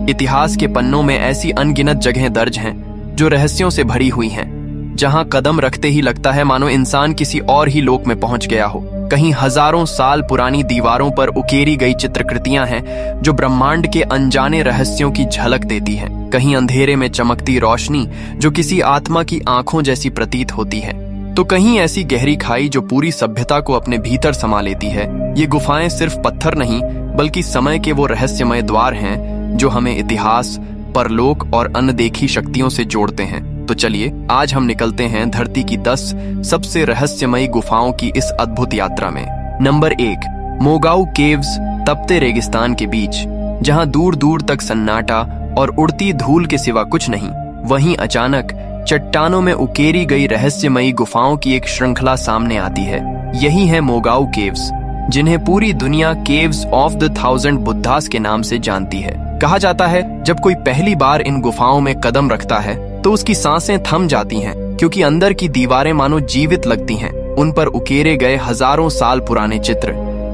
इतिहास के पन्नों में ऐसी अनगिनत जगहें दर्ज हैं जो रहस्यों से भरी हुई हैं, जहां कदम रखते ही लगता है मानो इंसान किसी और ही लोक में पहुंच गया हो। कहीं हजारों साल पुरानी दीवारों पर उकेरी गई चित्रकृतियां हैं जो ब्रह्मांड के अनजाने रहस्यों की झलक देती हैं। कहीं अंधेरे में चमकती रोशनी जो किसी आत्मा की आंखों जैसी प्रतीत होती है, तो कहीं ऐसी गहरी खाई जो पूरी सभ्यता को अपने भीतर समा लेती है। ये गुफाएं सिर्फ पत्थर नहीं, बल्कि समय के वो रहस्यमय द्वार हैं जो हमें इतिहास, परलोक और अनदेखी शक्तियों से जोड़ते हैं। तो चलिए आज हम निकलते हैं धरती की 10 सबसे रहस्यमयी गुफाओं की इस अद्भुत यात्रा में। नंबर 1, मोगाऊ केव्स, तपते रेगिस्तान के बीच, जहां दूर दूर तक सन्नाटा और उड़ती धूल के सिवा कुछ नहीं। वहीं अचानक चट्टानों में उकेरी गई रहस्यमयी गुफाओं की एक श्रृंखला सामने आती है। यही है मोगाऊ केव्स, जिन्हें पूरी दुनिया केव्स ऑफ द 1000 बुद्धास के नाम से जानती है। कहा जाता है जब कोई पहली बार इन गुफाओं में कदम रखता है तो उसकी सांसें थम जाती हैं, क्योंकि अंदर की दीवारें मानो जीवित लगती हैं। उन पर उकेरे गए हजारों साल पुराने चित्र,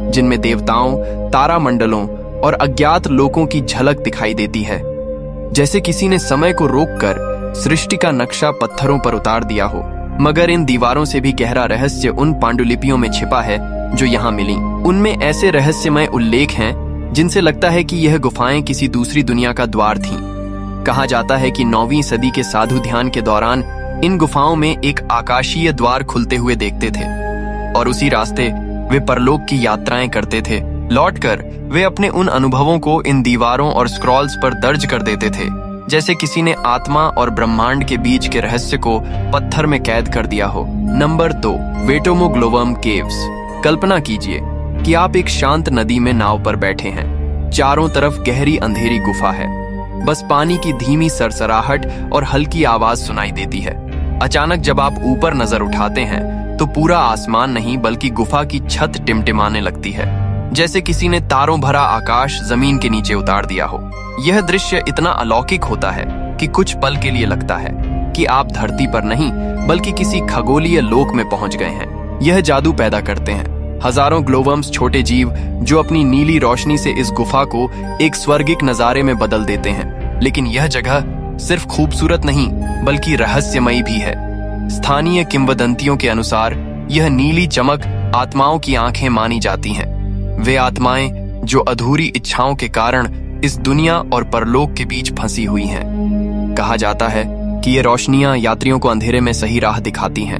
जिनमें देवताओं, तारामंडलों और अज्ञात लोकों की झलक दिखाई देती है, जैसे किसी ने समय को रोककर सृष्टि का नक्शा पत्थरों पर उतार दिया हो। मगर इन दीवारों से भी गहरा रहस्य उन पांडुलिपियों में छिपा है जो यहाँ मिली। उनमें ऐसे रहस्यमय उल्लेख हैं जिनसे लगता है कि यह गुफाएं किसी दूसरी दुनिया का द्वार थीं। कहा जाता है कि 9वीं सदी के साधु ध्यान के दौरान इन गुफाओं में एक आकाशीय द्वार खुलते हुए देखते थे और उसी रास्ते वे परलोक की यात्राएं करते थे। लौटकर वे अपने उन अनुभवों को इन दीवारों और स्क्रॉल्स पर दर्ज कर देते थे, जैसे किसी ने आत्मा और ब्रह्मांड के बीच के रहस्य को पत्थर में कैद कर दिया हो। Number 2, वेटोमो ग्लोवम caves. कल्पना कीजिए कि आप एक शांत नदी में नाव पर बैठे हैं। चारों तरफ गहरी अंधेरी गुफा है, बस पानी की धीमी सरसराहट और हल्की आवाज सुनाई देती है। अचानक जब आप ऊपर नजर उठाते हैं तो पूरा आसमान नहीं बल्कि गुफा की छत टिमटिमाने लगती है, जैसे किसी ने तारों भरा आकाश जमीन के नीचे उतार दिया हो। यह दृश्य इतना अलौकिक होता है कि कुछ पल के लिए लगता है कि आप धरती पर नहीं बल्कि किसी खगोलीय लोक में पहुंच गए हैं। यह जादू पैदा करते हैं हजारों ग्लोवम्स, छोटे जीव जो अपनी नीली रोशनी से इस गुफा को एक स्वर्गिक नजारे में बदल देते हैं। लेकिन यह जगह सिर्फ खूबसूरत नहीं बल्कि रहस्यमयी भी है। स्थानीय किंवदंतियों के अनुसार यह नीली चमक आत्माओं की आंखें मानी जाती हैं। वे आत्माएं जो अधूरी इच्छाओं के कारण इस दुनिया और परलोक के बीच फंसी हुई हैं। कहा जाता है कि ये रोशनियां यात्रियों को अंधेरे में सही राह दिखाती हैं,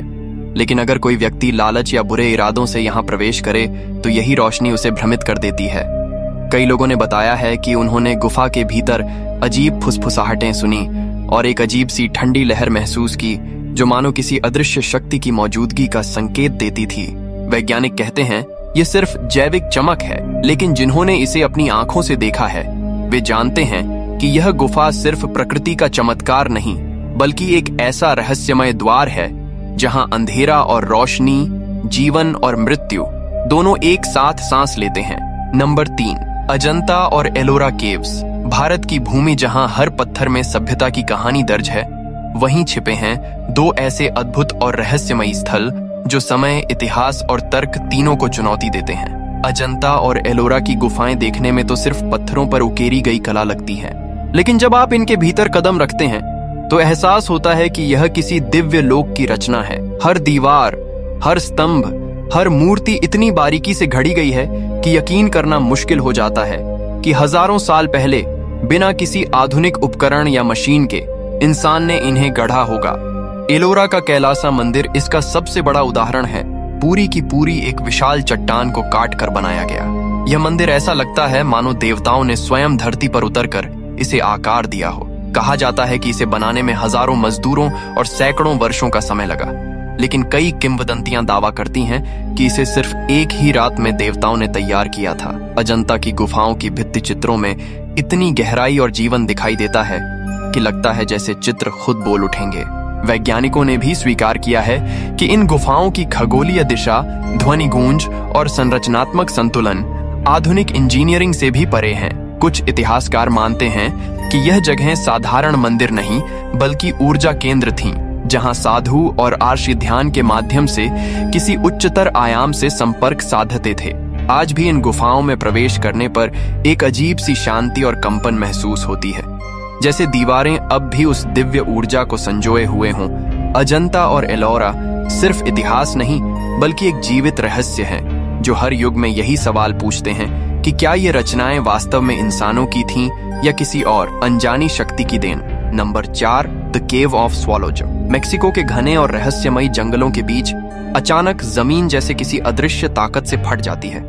लेकिन अगर कोई व्यक्ति लालच या बुरे इरादों से यहाँ प्रवेश करे तो यही रोशनी उसे भ्रमित कर देती है। कई लोगों ने बताया है कि उन्होंने गुफा के भीतर अजीब फुसफुसाहटें सुनी और एक अजीब सी ठंडी लहर महसूस की जो मानो किसी अदृश्य शक्ति की मौजूदगी का संकेत देती थी। वैज्ञानिक कहते हैं ये सिर्फ जैविक चमक है, लेकिन जिन्होंने इसे अपनी आंखों से देखा है वे जानते हैं कि यह गुफा सिर्फ प्रकृति का चमत्कार नहीं बल्कि एक ऐसा रहस्यमय द्वार है जहां अंधेरा और रोशनी, जीवन और मृत्यु दोनों एक साथ सांस लेते हैं। नंबर 3, अजंता और एलोरा केव्स। भारत की भूमि जहां हर पत्थर में सभ्यता की कहानी दर्ज है, वहीं छिपे हैं 2 ऐसे अद्भुत और रहस्यमयी स्थल जो समय, इतिहास और तर्क तीनों को चुनौती देते हैं। अजंता और एलोरा की गुफाएं देखने में तो सिर्फ पत्थरों पर उकेरी गई कला लगती हैं, लेकिन जब आप इनके भीतर कदम रखते हैं तो एहसास होता है कि यह किसी दिव्य लोक की रचना है। हर दीवार, हर स्तंभ, हर मूर्ति इतनी बारीकी से घड़ी गई है कि यकीन करना मुश्किल हो जाता है कि हजारों साल पहले बिना किसी आधुनिक उपकरण या मशीन के इंसान ने इन्हें गढ़ा होगा। एलोरा का कैलासा मंदिर इसका सबसे बड़ा उदाहरण है। पूरी की पूरी एक विशाल चट्टान को काट कर बनाया गया। यह मंदिर ऐसा लगता है मानो देवताओं ने स्वयं धरती पर उतरकर इसे आकार दिया हो। कहा जाता है कि इसे बनाने में हजारों मजदूरों और सैकड़ों वर्षों का समय लगा, लेकिन कई किंवदंतियां दावा करती हैं कि इसे सिर्फ एक ही रात में देवताओं ने तैयार किया था। अजंता की गुफाओं की भित्ति चित्रों में इतनी गहराई और जीवन दिखाई देता है कि लगता है जैसे चित्र खुद बोल उठेंगे। वैज्ञानिकों ने भी स्वीकार किया है कि इन गुफाओं की खगोलीय दिशा, ध्वनि गूंज और संरचनात्मक संतुलन आधुनिक इंजीनियरिंग से भी परे हैं। कुछ इतिहासकार मानते हैं कि यह जगहें साधारण मंदिर नहीं बल्कि ऊर्जा केंद्र थीं, जहां साधु और आर्षि ध्यान के माध्यम से किसी उच्चतर आयाम से संपर्क साधते थे। आज भी इन गुफाओं में प्रवेश करने पर एक अजीब सी शांति और कंपन महसूस होती है, जैसे दीवारें अब भी उस दिव्य ऊर्जा को संजोए हुए हों। अजंता और एलोरा सिर्फ इतिहास नहीं बल्कि एक जीवित रहस्य है जो हर युग में यही सवाल पूछते हैं कि क्या ये रचनाएं वास्तव में इंसानों की थीं या किसी और अनजानी शक्ति की देन। Number 4, the cave of swallows. Mexico के घने और रहस्यमयी जंगलों के बीच अचानक जमीन जैसे किसी अदृश्य ताकत से फट जाती है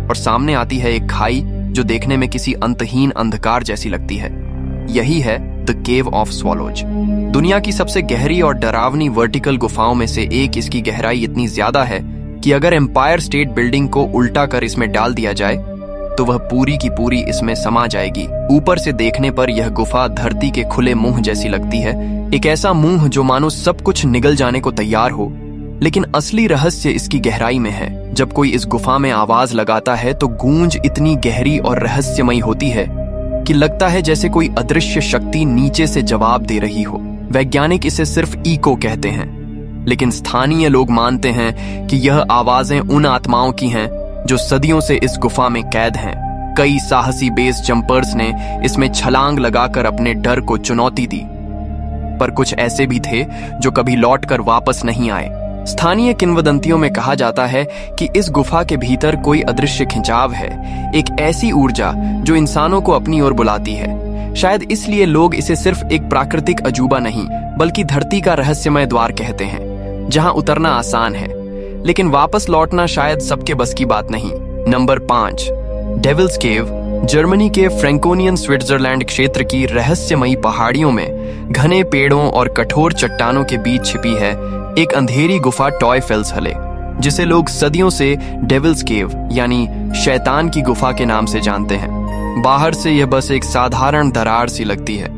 और सामने आती है एक खाई जो देखने में किसी अंतहीन अंधकार जैसी लगती है। यही है द केव ऑफ स्वॉलोज। दुनिया की सबसे गहरी और डरावनी वर्टिकल गुफाओं में से एक। इसकी गहराई इतनी ज्यादा है कि अगर एम्पायर स्टेट बिल्डिंग को उल्टा कर इसमें डाल दिया जाए तो वह पूरी की पूरी इसमें समा जाएगी। ऊपर से देखने पर यह गुफा धरती के खुले मुंह जैसी लगती है, एक ऐसा मुंह जो मानो सब कुछ निगल जाने को तैयार हो। लेकिन असली रहस्य इसकी गहराई में है। जब कोई इस गुफा में आवाज लगाता है तो गूंज इतनी गहरी और रहस्यमयी होती है कि लगता है जैसे कोई अदृश्य शक्ति नीचे से जवाब दे रही हो। वैज्ञानिक इसे सिर्फ इको कहते हैं, लेकिन स्थानीय लोग मानते हैं कि यह आवाजें उन आत्माओं की हैं जो सदियों से इस गुफा में कैद हैं। कई साहसी बेस जंपर्स ने इसमें छलांग लगाकर अपने डर को चुनौती दी, पर कुछ ऐसे भी थे जो कभी लौटकर वापस नहीं आए। स्थानीय किंवदंतियों में कहा जाता है कि इस गुफा के भीतर कोई अदृश्य खिंचाव है, एक ऐसी ऊर्जा जो इंसानों को अपनी ओर बुलाती है। शायद इसलिए लोग इसे सिर्फ एक प्राकृतिक अजूबा नहीं बल्कि धरती का रहस्यमय द्वार कहते हैं, जहां उतरना आसान है लेकिन वापस लौटना शायद सबके बस की बात नहीं। नंबर 5, डेविल्स केव। जर्मनी के फ्रैंकोनियन स्विट्जरलैंड क्षेत्र की रहस्यमयी पहाड़ियों में घने पेड़ों और कठोर चट्टानों के बीच छिपी है एक अंधेरी गुफा टॉयफेल्सहले, जिसे लोग सदियों से डेविल्स केव यानी शैतान की गुफा के नाम से जानते हैं। बाहर से यह बस एक साधारण दरार सी लगती है,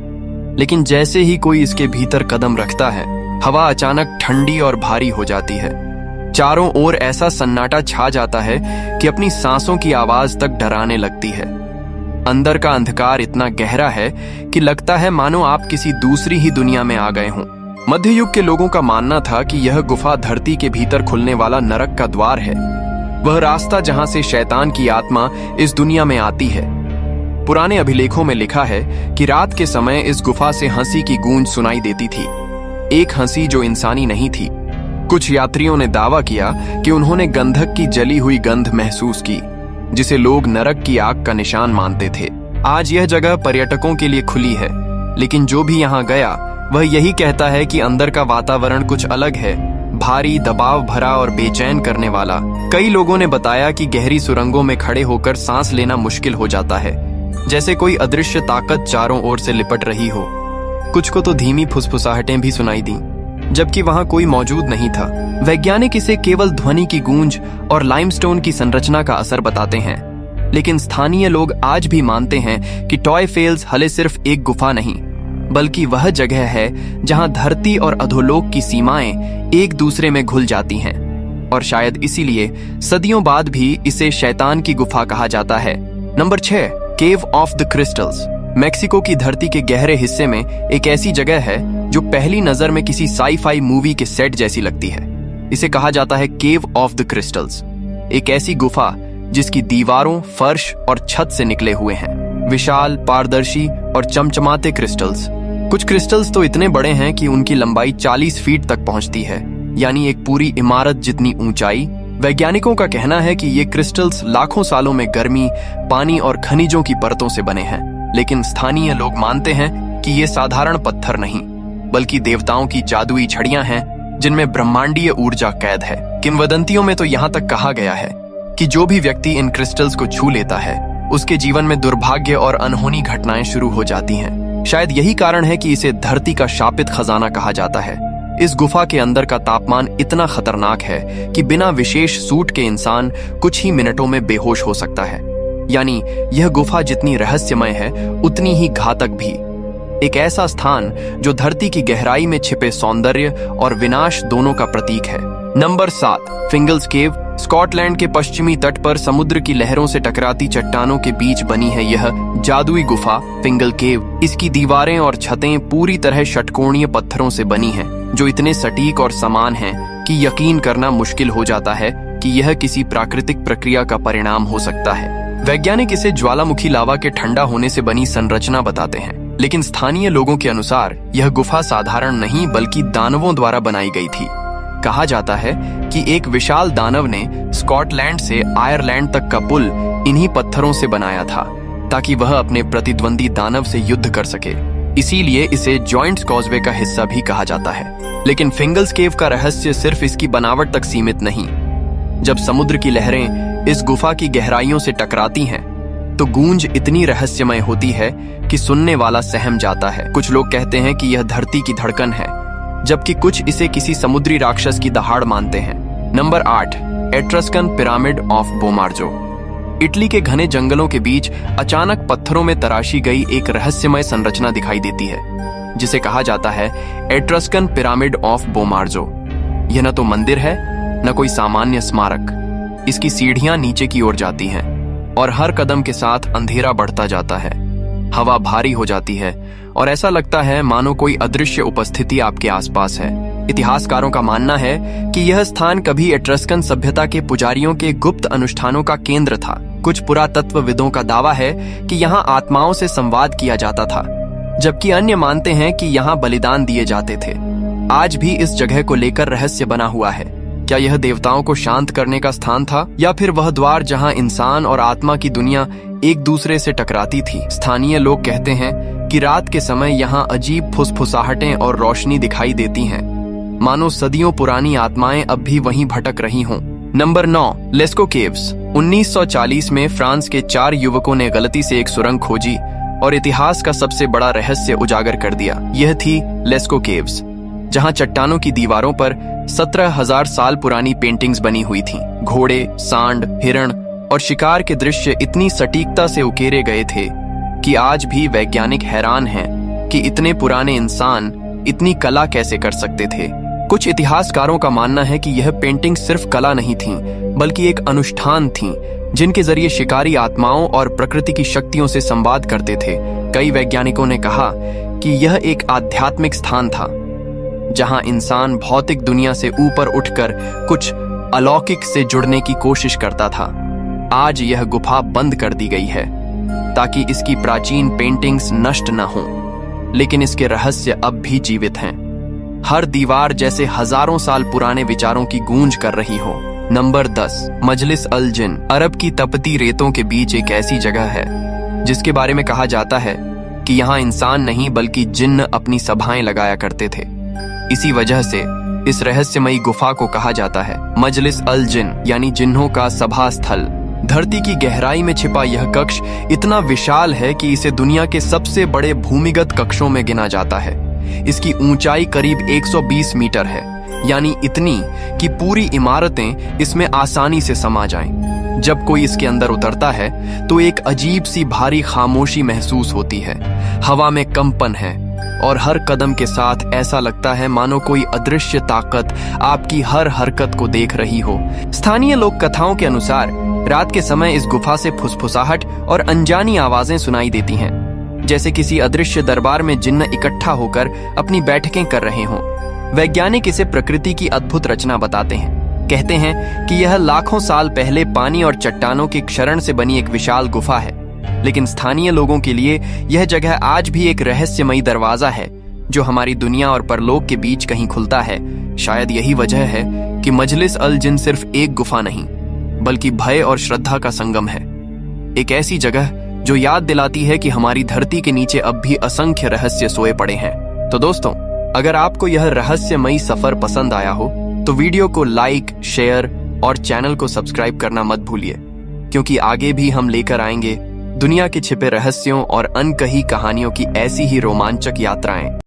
लेकिन जैसे ही कोई इसके भीतर कदम रखता है, हवा अचानक ठंडी और भारी हो जाती है। चारों ओर ऐसा सन्नाटा छा जाता है कि अपनी सांसों की आवाज तक डराने लगती है। अंदर का अंधकार इतना गहरा है कि लगता है मानो आप किसी दूसरी ही दुनिया में आ गए हों। मध्य युग के लोगों का मानना था कि यह गुफा धरती के भीतर खुलने वाला नरक का द्वार है, वह रास्ता जहां से शैतान की आत्मा इस दुनिया में आती है। पुराने अभिलेखों में लिखा है कि रात के समय इस गुफा से हंसी की गूंज सुनाई देती थी, एक हंसी जो इंसानी नहीं थी। कुछ यात्रियों ने दावा किया कि उन्होंने गंधक की जली हुई गंध महसूस की, जिसे लोग नरक की आग का निशान मानते थे। आज यह जगह पर्यटकों के लिए खुली है, लेकिन जो भी यहाँ गया वह यही कहता है कि अंदर का वातावरण कुछ अलग है, भारी, दबाव भरा और बेचैन करने वाला। कई लोगों ने बताया कि गहरी सुरंगों में खड़े होकर सांस लेना मुश्किल हो जाता है, जैसे कोई अदृश्य ताकत चारों ओर से लिपट रही हो। कुछ को तो धीमी फुसफुसाहटें भी सुनाई दी, जबकि वहां कोई मौजूद नहीं था। वैज्ञानिक इसे केवल ध्वनि की गूंज और लाइमस्टोन की संरचना का असर बताते हैं, लेकिन स्थानीय लोग आज भी मानते हैं कि टॉयफेल्सहले सिर्फ एक गुफा नहीं बल्कि वह जगह है जहां धरती और अधोलोक की सीमाएं एक दूसरे में घुल जाती हैं, और शायद इसीलिए सदियों बाद भी इसे शैतान की गुफा कहा जाता है। Number 6, cave of the crystals. Mexico की धरती के गहरे हिस्से में एक ऐसी जगह है जो पहली नजर में किसी साई-फाई मूवी के सेट जैसी लगती है। इसे कहा जाता है केव ऑफ द क्रिस्टल्स, एक ऐसी गुफा जिसकी दीवारों, फर्श और छत से निकले हुए हैं विशाल, पारदर्शी और चमचमाते क्रिस्टल्स। कुछ क्रिस्टल्स तो इतने बड़े हैं कि उनकी लंबाई 40 फीट तक पहुंचती है, यानी एक पूरी इमारत जितनी ऊंचाई। वैज्ञानिकों का कहना है कि ये क्रिस्टल्स लाखों सालों में गर्मी, पानी और खनिजों की परतों से बने हैं, लेकिन स्थानीय लोग मानते हैं कि ये साधारण पत्थर नहीं बल्कि देवताओं की जादुई छड़ियां हैं जिनमें ब्रह्मांडीय ऊर्जा कैद है। किंवदंतियों में तो यहाँ तक कहा गया है कि जो भी व्यक्ति इन क्रिस्टल्स को छू लेता है उसके जीवन में दुर्भाग्य और अनहोनी घटनाएं शुरू हो जाती हैं। शायद यही कारण है कि इसे धरती का शापित खजाना कहा जाता है। इस गुफा के अंदर का तापमान इतना खतरनाक है कि बिना विशेष सूट के इंसान कुछ ही मिनटों में बेहोश हो सकता है। यानी यह गुफा जितनी रहस्यमय है उतनी ही घातक भी। एक ऐसा स्थान जो धरती की गहराई में छिपे सौंदर्य और विनाश दोनों का प्रतीक है। नंबर 7, फिंगल्स केव। स्कॉटलैंड के पश्चिमी तट पर समुद्र की लहरों से टकराती चट्टानों के बीच बनी है यह जादुई गुफा फिंगल केव। इसकी दीवारें और छतें पूरी तरह षटकोणीय पत्थरों से बनी हैं, जो इतने सटीक और समान हैं कि यकीन करना मुश्किल हो जाता है कि यह किसी प्राकृतिक प्रक्रिया का परिणाम हो सकता है। वैज्ञानिक इसे ज्वालामुखी लावा के ठंडा होने से बनी संरचना बताते हैं, लेकिन स्थानीय लोगों के अनुसार यह गुफा साधारण नहीं बल्कि दानवों द्वारा बनाई गई थी। कहा जाता है कि एक विशाल दानव ने स्कॉटलैंड से आयरलैंड तक का पुल इन्हीं पत्थरों से बनाया था ताकि वह अपने प्रतिद्वंदी दानव से युद्ध कर सके। इसीलिए इसे जॉइंट्स कॉजवे का हिस्सा भी कहा जाता है। लेकिन फिंगल्स केव का रहस्य सिर्फ इसकी बनावट तक सीमित नहीं। जब समुद्र की लहरें इस गुफा की गहराइयों से टकराती हैं, तो गूंज इतनी रहस्यमय होती है कि सुनने वाला सहम जाता है। कुछ लोग कहते हैं कि यह धरती की धड़कन है, जबकि कुछ इसे किसी समुद्री राक्षस की दहाड़ मानते हैं। Number 8, Etruscan pyramid of बोमार्जो। Italy के घने जंगलों के बीच अचानक पत्थरों में तराशी गई एक रहस्यमय संरचना दिखाई देती है, जिसे कहा जाता है एट्रस्कन पिरामिड ऑफ बोमार्जो। यह न तो मंदिर है न कोई सामान्य स्मारक। इसकी सीढ़ियां नीचे की ओर जाती हैं और हर कदम के साथ अंधेरा बढ़ता जाता है। हवा भारी हो जाती है और ऐसा लगता है मानो कोई अदृश्य उपस्थिति आपके आसपास है। इतिहासकारों का मानना है कि यह स्थान कभी एट्रस्कन सभ्यता के पुजारियों के गुप्त अनुष्ठानों का केंद्र था। कुछ पुरातत्वविदों का दावा है कि यहाँ आत्माओं से संवाद किया जाता था, जबकि अन्य मानते हैं कि यहाँ बलिदान दिए जाते थे। आज भी इस जगह को लेकर रहस्य बना हुआ है। क्या यह देवताओं को शांत करने का स्थान था, या फिर वह द्वार जहां इंसान और आत्मा की दुनिया एक दूसरे से टकराती थी? स्थानीय लोग कहते हैं कि रात के समय यहाँ अजीब फुसफुसाहटें और रोशनी दिखाई देती हैं, मानो सदियों पुरानी आत्माएं अब भी वहीं भटक रही हों। Number 9, LESCO caves. 1940 में फ्रांस के 4 युवकों ने गलती से एक सुरंग खोजी और इतिहास का सबसे बड़ा रहस्य उजागर कर दिया। यह थी लेस्को केव्स, जहां चट्टानों की दीवारों पर 17,000 साल पुरानी पेंटिंग्स बनी हुई थीं। घोड़े, सांड, हिरण और शिकार के दृश्य इतनी सटीकता से उकेरे गए थे कि आज भी वैज्ञानिक हैरान हैं कि इतने पुराने इंसान इतनी कला कैसे कर सकते थे। कुछ इतिहासकारों का मानना है कि यह पेंटिंग सिर्फ कला नहीं थी, बल्कि एक अनुष्ठान थी, जिनके जरिए शिकारी आत्माओं और प्रकृति की शक्तियों से संवाद करते थे। कई वैज्ञानिकों ने कहा कि यह एक आध्यात्मिक स्थान था, जहां इंसान भौतिक दुनिया से ऊपर उठकर कुछ अलौकिक से जुड़ने की कोशिश करता था। आज यह गुफा बंद कर दी गई है ताकि इसकी प्राचीन पेंटिंग्स नष्ट न हों, लेकिन इसके रहस्य अब भी जीवित हैं। हर दीवार जैसे हजारों साल पुराने विचारों की गूंज कर रही हो। नंबर 10, मजलिस अल जिन। अरब की तपती रेतों के बीच एक ऐसी जगह है जिसके बारे में कहा जाता है कि यहाँ इंसान नहीं बल्कि जिन्न अपनी सभाएं लगाया करते थे। इसी वजह से इस रहस्यमयी गुफा को कहा जाता है मजलिस अल जिन, यानी जिन्हों का सभा स्थल। धरती की गहराई में छिपा यह कक्ष इतना विशाल है कि इसे दुनिया के सबसे बड़े भूमिगत कक्षों में गिना जाता है। इसकी ऊंचाई करीब 120 मीटर है, यानी इतनी कि पूरी इमारतें इसमें आसानी से समा जाएं। जब कोई इसके अंदर उतरता है तो एक अजीब सी भारी खामोशी महसूस होती है। हवा में कंपन है और हर कदम के साथ ऐसा लगता है मानो कोई अदृश्य ताकत आपकी हर हरकत को देख रही हो। स्थानीय लोक कथाओं के अनुसार रात के समय इस गुफा से फुसफुसाहट और अनजानी आवाजें सुनाई देती हैं, जैसे किसी अदृश्य दरबार में जिन्न इकट्ठा होकर अपनी बैठकें कर रहे हों। वैज्ञानिक इसे प्रकृति की अद्भुत रचना बताते हैं। कहते हैं कि यह लाखों साल पहले पानी और चट्टानों की क्षरण से बनी एक विशाल गुफा है, लेकिन स्थानीय लोगों के लिए यह जगह आज भी एक रहस्यमयी दरवाजा है जो हमारी दुनिया और परलोक के बीच कहीं खुलता है। शायद यही वजह है कि मजलिस अल जिन सिर्फ एक गुफा नहीं बल्कि भय और श्रद्धा का संगम है। एक ऐसी जगह जो याद दिलाती है कि हमारी धरती के नीचे अब भी असंख्य रहस्य सोए पड़े हैं। तो दोस्तों, अगर आपको यह रहस्यमयी सफर पसंद आया हो तो वीडियो को लाइक, शेयर और चैनल को सब्सक्राइब करना मत भूलिए, क्योंकि आगे भी हम लेकर आएंगे दुनिया के छिपे रहस्यों और अनकही कहानियों की ऐसी ही रोमांचक यात्राएं।